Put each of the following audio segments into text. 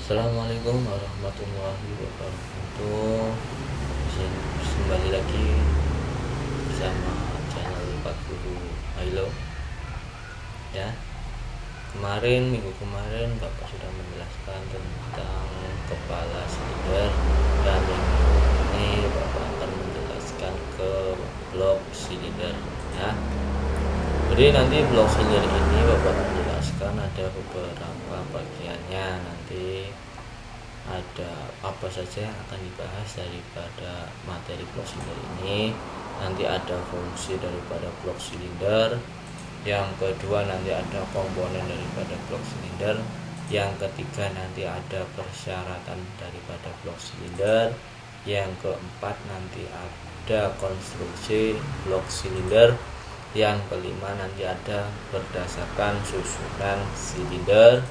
Assalamualaikum warahmatullahi wabarakatuh. Kembali lagi bersama channel 40 Halo. Ya, minggu kemarin Bapak sudah menjelaskan tentang kepala silinder, dan minggu ini Bapak akan menjelaskan ke blok silinder. Ya, jadi nanti blok silinder ini Bapak menjelaskan ada beberapa bagiannya. Nanti ada apa saja yang akan dibahas daripada materi blok silinder ini. Nanti ada fungsi daripada blok silinder, yang kedua nanti ada komponen daripada blok silinder, yang ketiga nanti ada persyaratan daripada blok silinder, yang keempat nanti ada konstruksi blok silinder, yang kelima nanti ada berdasarkan susunan silinder,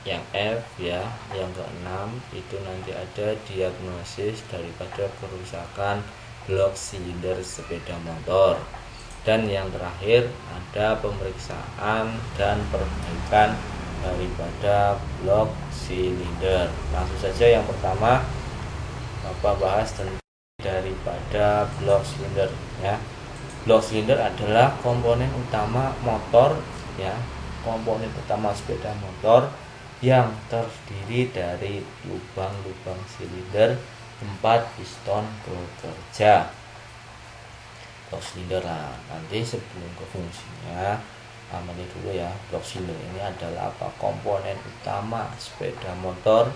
yang F ya. Yang keenam itu nanti ada diagnosis daripada kerusakan blok silinder sepeda motor, dan yang terakhir ada pemeriksaan dan perbaikan daripada blok silinder. Langsung saja, yang pertama Bapak bahas tentang daripada blok silinder ya. Blok silinder adalah komponen utama motor ya, komponen utama sepeda motor yang terdiri dari lubang-lubang silinder tempat piston bekerja. Blok silinder lah, nanti sebelum ke fungsinya amati dulu ya. Blok silinder ini adalah apa? Komponen utama sepeda motor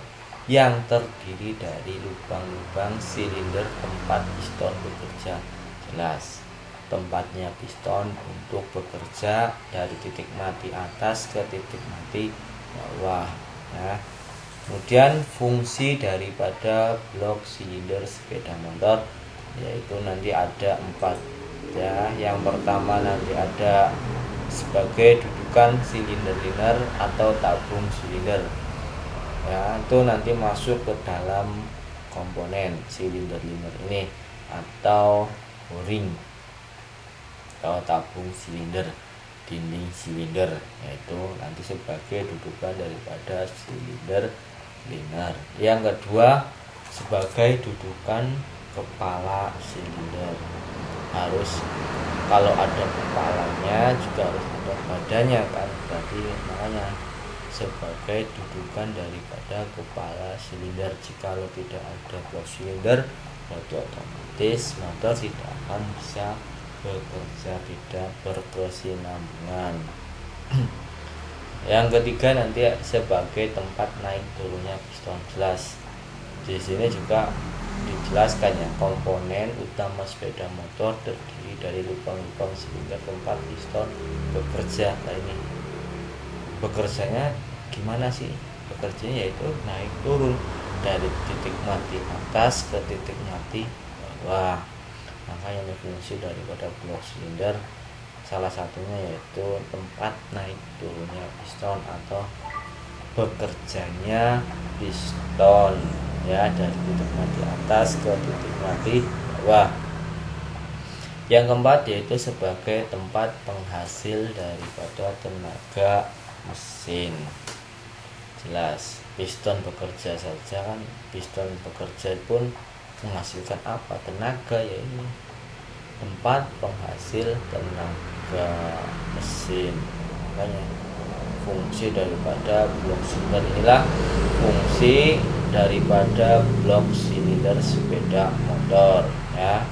yang terdiri dari lubang-lubang silinder tempat piston bekerja. Jelas, tempatnya piston untuk bekerja dari titik mati atas ke titik mati bawah ya. Kemudian fungsi daripada blok silinder sepeda motor yaitu nanti ada 4 ya. Yang pertama nanti ada sebagai dudukan silinder liner atau tabung silinder ya, itu nanti masuk ke dalam komponen silinder liner ini atau o-ring atau tabung silinder, dinding silinder, yaitu nanti sebagai dudukan daripada silinder liner. Yang kedua sebagai dudukan kepala silinder. Harus kalau ada kepalanya juga harus ada badannya kan, berarti makanya sebagai dudukan daripada kepala silinder. Jika tidak ada blok silinder, berarti otomatis motor tidak akan bisa bekerja, tidak berkesinambungan. Yang ketiga nanti sebagai tempat naik turunnya piston. Jelas di sini juga dijelaskan ya, komponen utama sepeda motor terdiri dari lubang-lubang silinder tempat piston bekerja. Nah, ini bekerjanya gimana sih? Bekerjanya yaitu naik turun dari titik mati atas ke titik mati bawah. Makanya fungsi daripada blok silinder salah satunya yaitu tempat naik turunnya piston atau bekerjanya piston ya, dari titik mati atas ke titik mati bawah. Yang keempat yaitu sebagai tempat penghasil daripada tenaga mesin. Jelas, piston bekerja saja kan, piston bekerja pun menghasilkan apa? Tenaga, yaitu tempat penghasil tenaga mesin. Makanya fungsi daripada blok silinder inilah fungsi daripada blok silinder sepeda motor ya.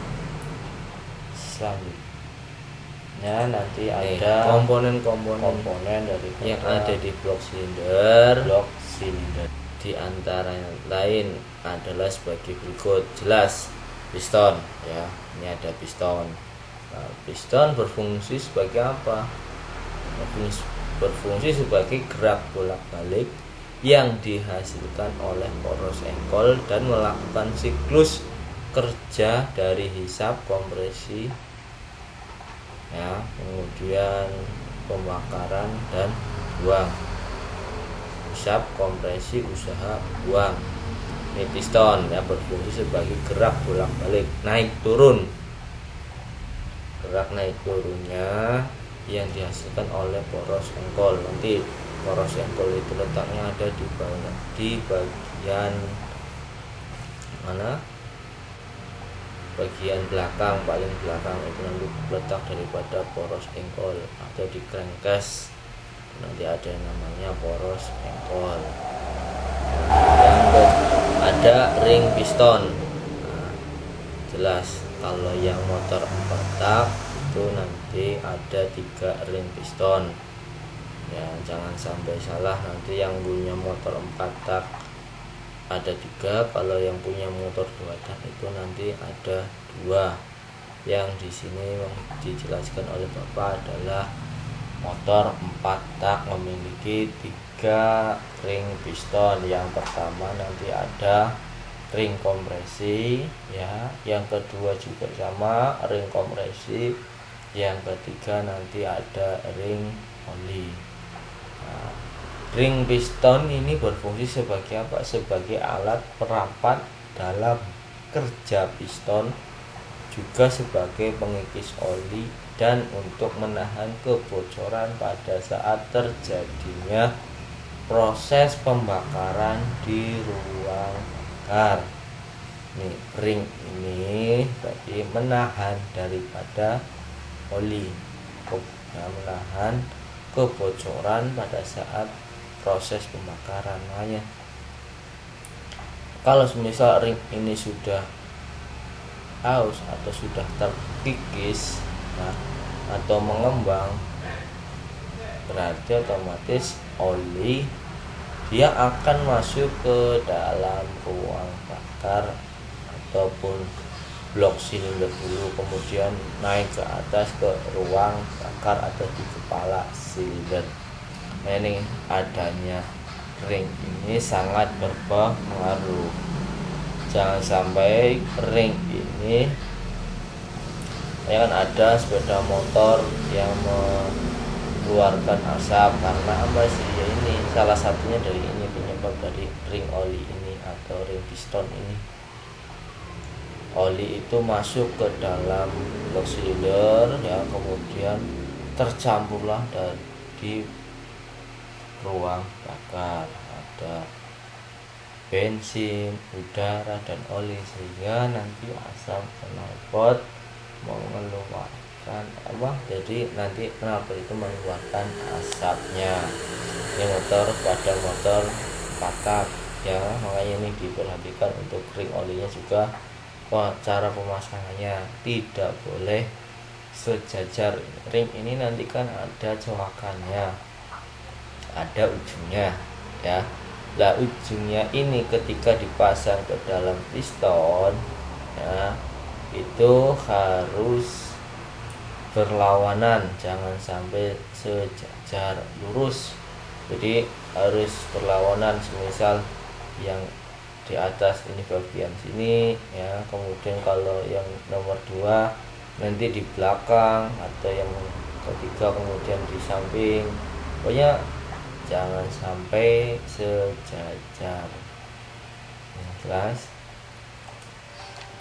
Selanjutnya nanti ada komponen daripada yang ada di blok silinder. Di antara yang lain adalah sebagai berikut. Jelas, piston ya, ini ada piston. Nah, piston berfungsi sebagai apa? Berfungsi sebagai gerak bolak-balik yang dihasilkan oleh poros engkol dan melakukan siklus kerja dari hisap, kompresi ya, kemudian pembakaran dan buang. Hisap, kompresi, usaha, buang. Ini piston ya, berfungsi sebagai gerak bolak-balik naik turun. Gerak naik turunnya yang dihasilkan oleh poros engkol. Nanti Poros engkol itu letaknya ada di bagian mana? Bagian belakang, paling belakang itu nanti letak daripada poros engkol, atau di crankcase nanti ada yang namanya poros engkol. Yang ada ring piston. Nah, jelas kalau yang motor 4 tak itu nanti ada 3 ring piston ya, jangan sampai salah, nanti yang punya motor 4 tak ada 3, kalau yang punya motor 2 tak itu nanti ada 2. Yang di sini dijelaskan oleh Bapak adalah motor 4 tak memiliki 3 ring piston. Yang pertama nanti ada ring kompresi ya, yang kedua juga sama ring kompresi, yang ketiga nanti ada ring oli. Nah, ring piston ini berfungsi sebagai apa? Sebagai alat perapat dalam kerja piston, juga sebagai pengikis oli dan untuk menahan kebocoran pada saat terjadinya proses pembakaran di ruang bakar. Nih, ring ini berarti menahan daripada oli, menahan kebocoran pada saat proses pembakaran. Makanya kalau semisal ring ini sudah aus atau sudah terkikis atau mengembang, berarti otomatis oli dia akan masuk ke dalam ruang bakar ataupun blok silinder dulu, kemudian naik ke atas ke ruang bakar atau di kepala silinder. Nah, ini adanya ring ini sangat berpengaruh. Jangan sampai ring ini ya kan, ada sepeda motor yang mengeluarkan asap karena apa sih ya, ini salah satunya dari ini, penyebab dari ring oli ini atau ring piston ini. Oli itu masuk ke dalam blok silinder ya, kemudian tercampurlah di ruang bakar, ada bensin, udara, dan oli, sehingga nanti asap knalpot mengeluarkan jadi nanti knalpot itu mengeluarkan asapnya. Ini motor pada motor 4 tak ya, makanya ini diperhatikan untuk ring olinya juga. Cara pemasangannya tidak boleh sejajar. Ring ini nanti kan ada coakannya, ada ujungnya ya. Lah, ujungnya ini ketika dipasang ke dalam piston ya, itu harus berlawanan, jangan sampai sejajar lurus. Jadi harus berlawanan, semisal yang di atas ini bagian sini ya, kemudian kalau yang nomor 2 nanti di belakang, atau yang ketiga kemudian di samping. Pokoknya jangan sampai sejajar. Jelas.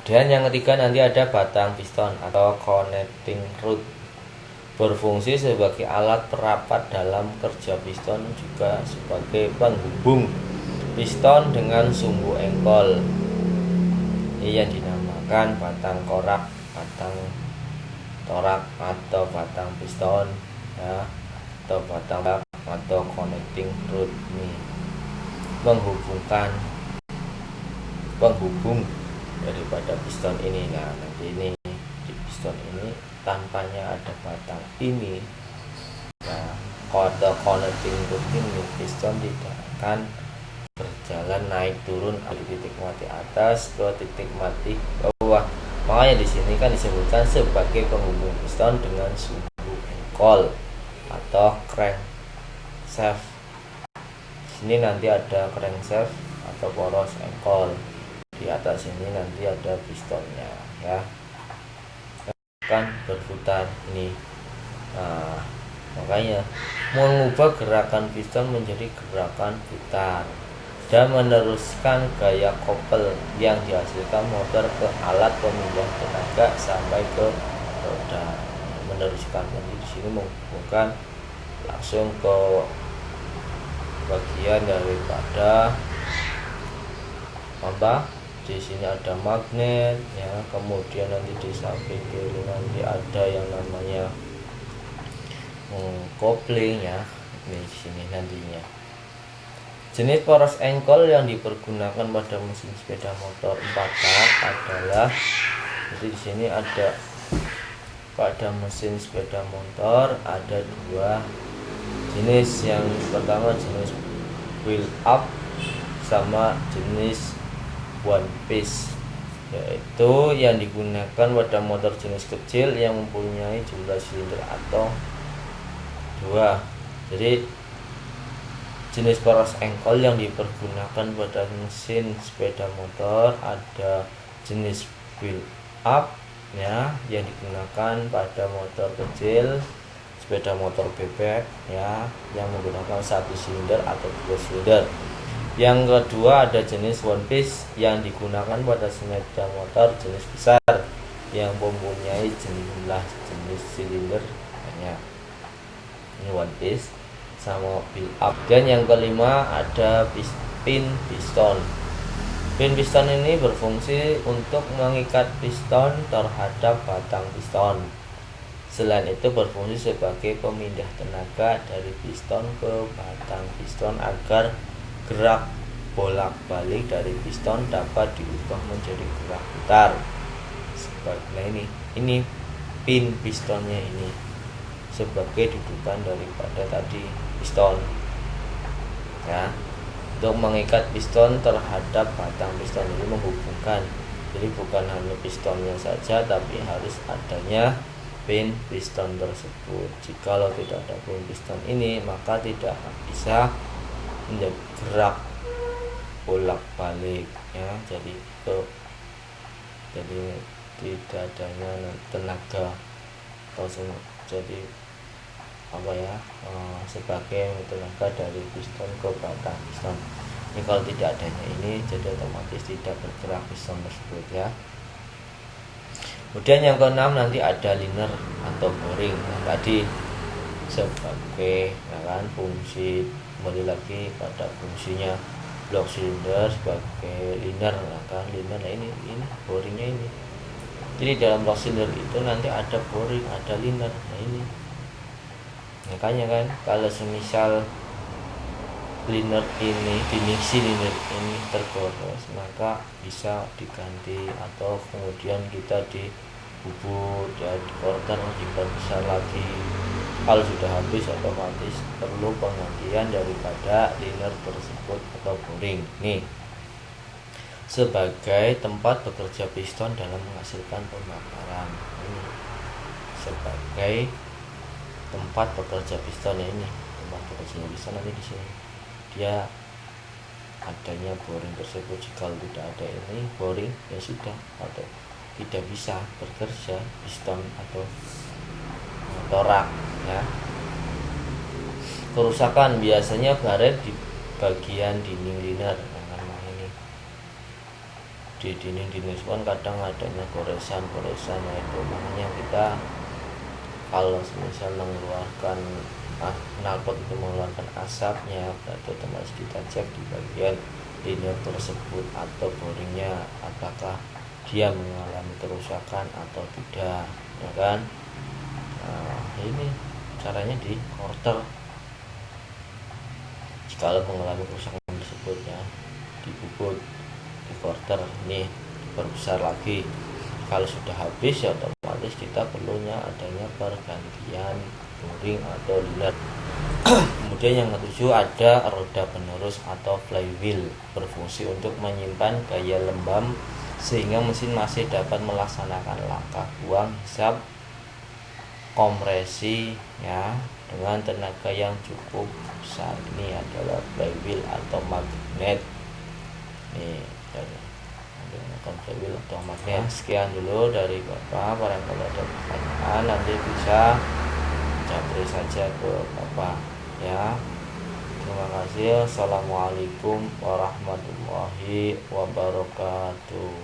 Dan yang ketiga nanti ada batang piston atau connecting rod, berfungsi sebagai alat perapat dalam kerja piston, juga sebagai penghubung piston dengan sumbu engkol. Ini yang dinamakan batang korak, batang torak, atau batang piston ya, atau batang atau connecting rod ini penghubung daripada piston ini. Nah, nanti ini di piston ini tanpanya ada batang ini, nah atau connecting rod ini, piston tidak akan berjalan naik turun dari titik mati atas ke titik mati bawah. Makanya di sini kan disebutkan sebagai penghubung piston dengan sumbu engkol atau crankshaft. Sini nanti ada crankshaft atau poros engkol, di atas ini nanti ada pistonnya ya, kan berputar ini. Nah, makanya mengubah gerakan piston menjadi gerakan putar dan meneruskan gaya kopel yang dihasilkan motor ke alat pemindah tenaga sampai ke roda. Meneruskan, jadi di sini menghubungkan langsung ke bagian daripada apa, di sini ada magnet ya, kemudian nanti di samping kiri nanti ada yang namanya kopling ya, ini di sini nantinya. Jenis poros engkol yang dipergunakan pada mesin sepeda motor 4 tak adalah, jadi di sini ada pada mesin sepeda motor ada 2 jenis. Yang pertama jenis wheel up sama jenis one piece, yaitu yang digunakan pada motor jenis kecil yang mempunyai jumlah silinder atau 2. Jadi jenis poros engkol yang dipergunakan pada mesin sepeda motor ada jenis wheel up ya, yang digunakan pada motor kecil, sepeda motor bebek ya, yang menggunakan 1 silinder atau 2 silinder. Yang kedua ada jenis one piece yang digunakan pada sepeda motor jenis besar yang mempunyai jumlah jenis silinder banyak. Ini one piece sama wheel up. Dan yang kelima ada pin piston. Pin piston ini berfungsi untuk mengikat piston terhadap batang piston. Selain itu berfungsi sebagai pemindah tenaga dari piston ke batang piston agar gerak bolak-balik dari piston dapat diubah menjadi gerak putar. Nah ini pin pistonnya ini sebagai dudukan daripada tadi piston ya, untuk mengikat piston terhadap batang piston ini menghubungkan. Jadi bukan hanya pistonnya saja, tapi harus adanya pin piston tersebut. Jikalau tidak ada pin piston ini, maka tidak bisa gerak bolak-balik ya, jadi tidak adanya tenaga atau jadi apa ya, sebagai tenaga dari piston ke batang piston. Ini kalau tidak adanya ini, jadi otomatis tidak bergerak piston tersebut ya. Kemudian yang keenam nanti ada liner atau boring. Nah, tadi sebagai kan fungsi, kembali lagi pada fungsinya blok silinder sebagai liner kan, liner. Nah, ini boringnya ini. Jadi dalam blok silinder itu nanti ada boring, ada liner. Nah ini makanya kan kalau semisal liner ini, dinding silinder ini tergores, maka bisa diganti atau kemudian kita dibubut ya, dikorter diperbesar lagi. Kalau sudah habis otomatis perlu penggantian daripada liner tersebut atau boring. Nih sebagai tempat bekerja piston dalam menghasilkan pembakaran. Ini sebagai tempat bekerja piston ya, ini tempat bekerja piston nanti di sini dia adanya boring tersebut. Jika tidak ada ini boring ya sudah, atau tidak bisa bekerja piston atau torak ya. Kerusakan biasanya baret di bagian dinding liner. Nah, ini di dinding kan kadang adanya goresan ya, itu makanya kita kalau misal mengeluarkan knalpot itu mengeluarkan asapnya, berarti otomatis kita cek di bagian liner tersebut atau boringnya apakah dia mengalami kerusakan atau tidak ya kan. Nah, ini caranya di quarter. Jika mengalami kerusakan tersebut ya, dibubut, di quarter, ini diperbesar lagi. Kalau sudah habis ya otomatis kita perlunya adanya pergantian boring atau liner. Kemudian yang ketujuh ada roda penerus atau flywheel, berfungsi untuk menyimpan gaya lembam sehingga mesin masih dapat melaksanakan langkah buang, hisap, kompresi ya dengan tenaga yang cukup besar. Ini adalah flywheel atau magnet. Nih flywheel atau magnet. Sekian dulu dari Bapak. Barangkali ada pertanyaan nanti bisa japri saja ke Bapak ya. Terima kasih. Assalamualaikum warahmatullahi wabarakatuh.